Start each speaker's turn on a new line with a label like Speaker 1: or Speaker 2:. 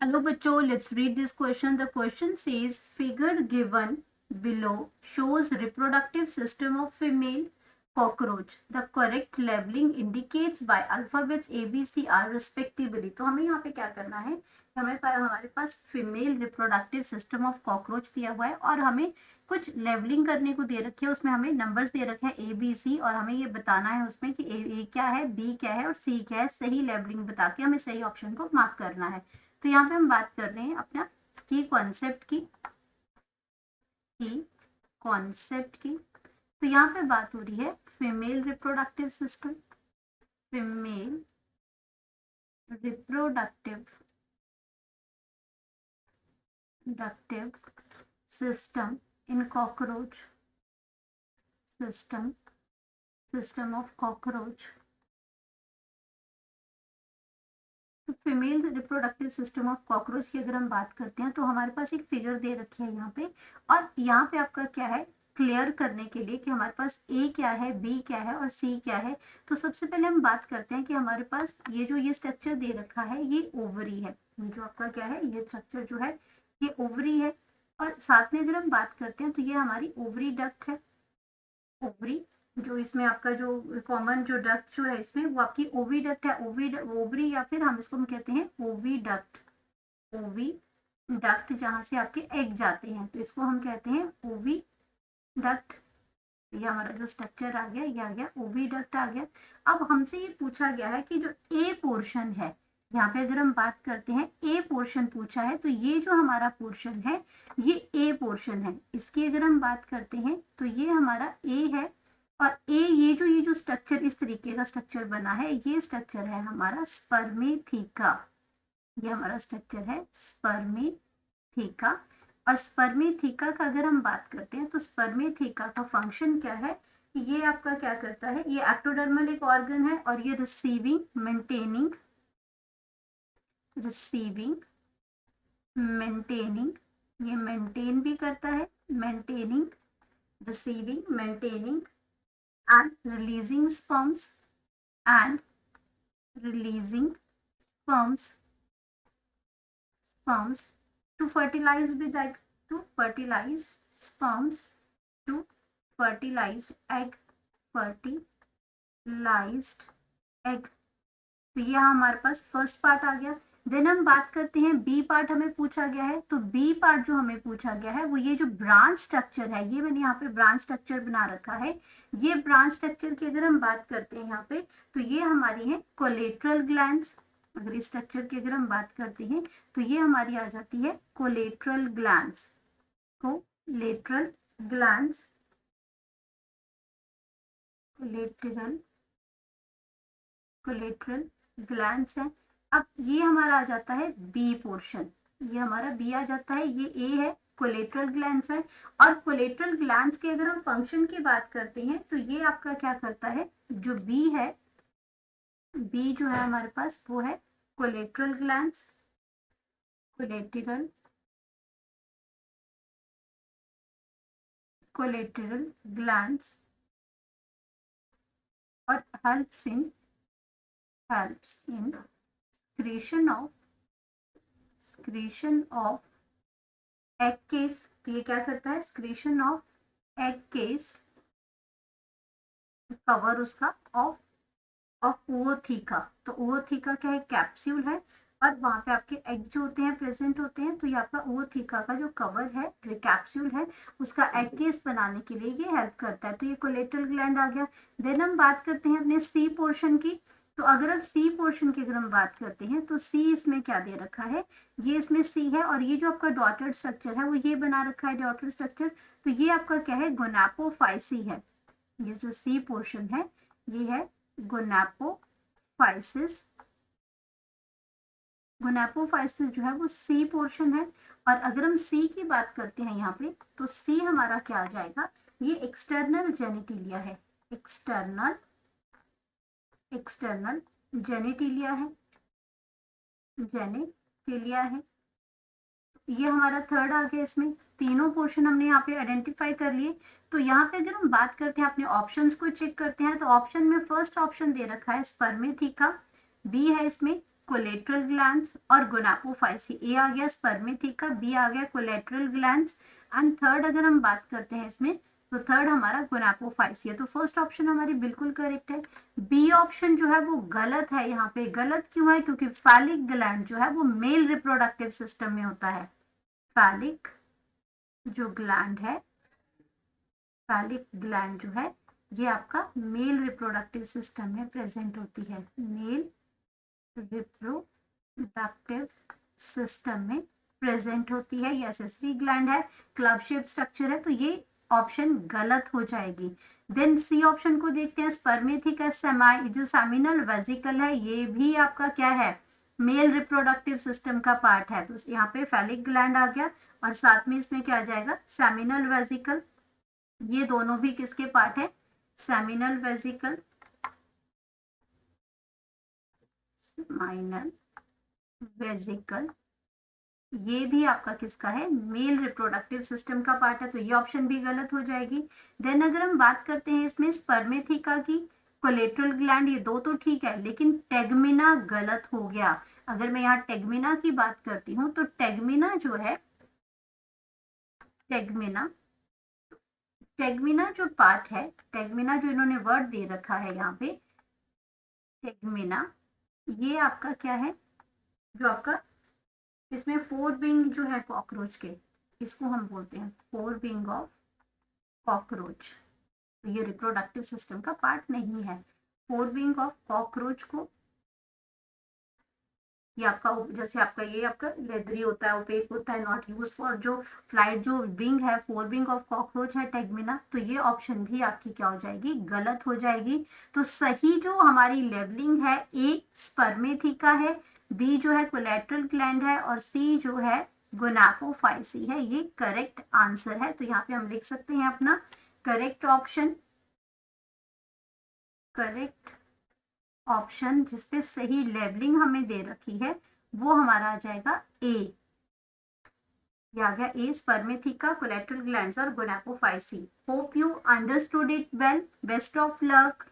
Speaker 1: Hello बच्चों, let's read this question. The question says figure given below shows reproductive system of female cockroach. The correct labeling indicates by alphabets A, B, C, R respectively. तो हमें यहाँ पे क्या करना है, हमारे पास female reproductive system of cockroach दिया हुआ है और हमें कुछ लेबलिंग करने को दे रखे है. उसमें हमें नंबर्स दे रखे हैं A, B, C और हमें ये बताना है उसमें कि A क्या है, B क्या है और C क्या है. सही लेबलिंग बता के हमें सही ऑप्शन को मार्क करना है. तो यहाँ पे हम बात कर रहे हैं अपना की कॉन्सेप्ट की. तो यहाँ पे बात हो रही है female reproductive system, female reproductive system in cockroach, system of cockroach. तो female reproductive system of cockroach की अगर हम बात करते हैं तो हमारे पास एक फिगर दे रखी है यहाँ पे, और यहाँ पे आपका क्या है क्लियर करने के लिए कि हमारे पास ए क्या है, बी क्या है और सी क्या है. तो सबसे पहले हम बात करते हैं कि हमारे पास ये स्ट्रक्चर दे रखा है ये ओवरी है. ये जो आपका क्या है, ये स्ट्रक्चर जो है ये ओवरी है. और साथ में अगर हम बात करते हैं तो ये हमारी ओवरी डक्ट है. ओवरी जो इसमें आपका जो कॉमन जो डक्ट जो है इसमें वो आपकी ओवी डक्ट है. ओवरी या फिर हम इसको कहते हैं ओवी डक्ट. ओवी डक्ट जहां से आपके एग जाते हैं तो इसको हम कहते हैं ओवी डक्ट. ये हमारा जो स्ट्रक्चर आ गया ये आ गया ओवी डक्ट आ गया. अब हमसे ये पूछा गया है कि जो ए पोर्शन है, यहाँ पे अगर हम बात करते हैं ए पोर्शन पूछा है तो ये जो हमारा पोर्शन है ये ए पोर्शन है. इसकी अगर हम बात करते हैं तो ये हमारा ए है और ये जो स्ट्रक्चर इस तरीके का स्ट्रक्चर बना है ये स्ट्रक्चर है हमारा स्पर्मेथिका. ये हमारा स्ट्रक्चर है स्पर्मेथिका. और स्पर्मेथिका का अगर हम बात करते हैं तो स्पर्मेथिका का फंक्शन क्या है कि ये आपका क्या करता है, ये एक्टोडर्मल एक ऑर्गन है और ये रिसीविंग मेंटेनिंग ये मेंटेन भी करता है, maintaining, receiving, maintaining and releasing sperms to fertilize with egg, to fertilize sperms to fertilized egg. तो ये हमारे पास फर्स्ट पार्ट आ गया. देन हम बात करते हैं बी पार्ट हमें पूछा गया है. तो बी पार्ट जो हमें पूछा गया है वो ये जो ब्रांच स्ट्रक्चर है, ये मैंने यहाँ पे ब्रांच स्ट्रक्चर बना रखा है. ये ब्रांच स्ट्रक्चर की अगर हम बात करते हैं यहाँ पे तो ये हमारी है कोलेट्रल ग्लैंड्स. अगर इस स्ट्रक्चर की अगर हम बात करते हैं तो ये हमारी आ जाती है collateral glands. Collateral glands collateral glands है. अब ये हमारा आ जाता है बी पोर्शन, ये हमारा बी आ जाता है. ये ए है, कोलेट्रल ग्लैंड्स है. और कोलेट्रल ग्लैंड्स के अगर हम फंक्शन की बात करते हैं तो ये आपका क्या करता है, जो बी है, बी जो है हमारे पास वो है कोलेट्रल ग्लैंड्स, कोलेट्रल ग्लैंड्स और helps in secretion of egg case. ये क्या करता है, secretion of egg case, cover उसका ऑफ ootheca. तो ootheca क्या है, कैप्सूल है और वहां पे आपके एग जो होते हैं प्रेजेंट होते हैं. तो ये आपका ootheca का जो कवर है, जो कैप्सूल है, उसका एग केस बनाने के लिए ये हेल्प करता है. तो ये कोलेट्रल ग्लैंड आ गया. देन हम बात करते हैं अपने सी पोर्शन की. तो अगर अब सी पोर्शन की अगर हम बात करते हैं तो सी इसमें क्या दे रखा है, ये इसमें सी है और ये जो आपका डॉटेड स्ट्रक्चर है वो ये बना रखा है डॉटेड स्ट्रक्चर. तो ये आपका क्या है, गोनापोफाइसी है. ये जो सी पोर्शन है ये है गोनापोफाइसिस. गोनापोफाइसिस जो है वो सी पोर्शन है. और अगर हम सी की बात करते हैं यहाँ पे तो सी हमारा क्या आ जाएगा, ये एक्सटर्नल जेनिटिलिया है. एक्सटर्नल जेनिटिलिया है, ये हमारा थर्ड आ गया. इसमें तीनों पोर्शन हमने यहाँ पे आइडेंटिफाई कर लिए. तो यहाँ पे अगर हम बात करते हैं अपने ऑप्शंस को चेक करते हैं तो ऑप्शन में फर्स्ट ऑप्शन दे रखा है स्पर्मेथिका, बी है इसमें कोलेट्रल ग्लैंड्स और गोनापोफाइसी। ए आ गया स्पर्मेथिका, बी आ गया कोलेट्रल ग्लैंड्स एंड थर्ड अगर हम बात करते हैं इसमें तो थर्ड हमारा गोनापोफाइसी है। तो फर्स्ट ऑप्शन हमारी बिल्कुल करेक्ट है। बी ऑप्शन जो है वो गलत है। यहाँ पे गलत क्यों है? क्योंकि फैलिक ग्लैंड जो है वो मेल रिप्रोडक्टिव सिस्टम में होता है। फैलिक जो ग्लैंड है, फैलिक ग्लैंड जो है ये आपका मेल रिप्रोडक्टिव सिस्टम में प्रेजेंट होती है। मेल रिप्रोडक्टिव सिस्टम में प्रेजेंट होती है। ये एसेसरी ग्लैंड है, क्लब शेप स्ट्रक्चर है, तो ये ऑप्शन गलत हो जाएगी। देन सी ऑप्शन को देखते हैं, स्पर्मेथिका सेमाई जो सेमिनल वेजिकल है ये भी आपका क्या है? मेल रिप्रोडक्टिव सिस्टम का पार्ट है। तो यहाँ पे फैलिक ग्लैंड आ गया और साथ में इसमें क्या आ जाएगा? Seminal vesicle. ये दोनों भी किसके पार्ट है? सेमिनल वेजिकल, सेमिनल वेजिकल, ये भी आपका किसका है? मेल रिप्रोडक्टिव सिस्टम का पार्ट है। तो ये ऑप्शन भी गलत हो जाएगी। देन अगर हम बात करते हैं इसमें स्पर्मेथिका की, कोलेट्रल ग्लैंड, ये दो तो ठीक है लेकिन टेगमिना गलत हो गया। अगर मैं यहाँ टेगमिना की बात करती हूँ तो टेगमिना जो है, टेगमिना, टेगमिना जो पार्ट है, टेगमिना जो इन्होंने वर्ड दे रखा है यहाँ पे, टेगमिना, ये आपका क्या है? जो आपका इसमें फोर विंग जो है कॉकरोच के, इसको हम बोलते हैं फोर विंग ऑफ कॉकरोच। तो ये रिप्रोडक्टिव सिस्टम का पार्ट नहीं है। फोर विंग ऑफ कॉकरोच को, ये आपका जैसे आपका ये आपका लेदरी होता है, ओपेक होता है, नॉट यूज फॉर जो फ्लाइट जो विंग है, फोर विंग ऑफ कॉकरोच है टेगमिना। तो ये ऑप्शन भी आपकी क्या हो जाएगी? गलत हो जाएगी। तो सही जो हमारी लेबलिंग है, ए स्पर्मेथिका है, बी जो है कोलेट्रल ग्लैंड है और सी जो है गोनापोफाइसी है। ये करेक्ट आंसर है। तो यहाँ पे हम लिख सकते हैं अपना करेक्ट ऑप्शन, करेक्ट ऑप्शन जिसपे सही लेबलिंग हमें दे रखी है वो हमारा आ जाएगा ए। ये आ गया ए स्पर्मेथिका, कोलेट्रल ग्लैंड्स और gonapophyses. Hope you understood it well. Best of luck.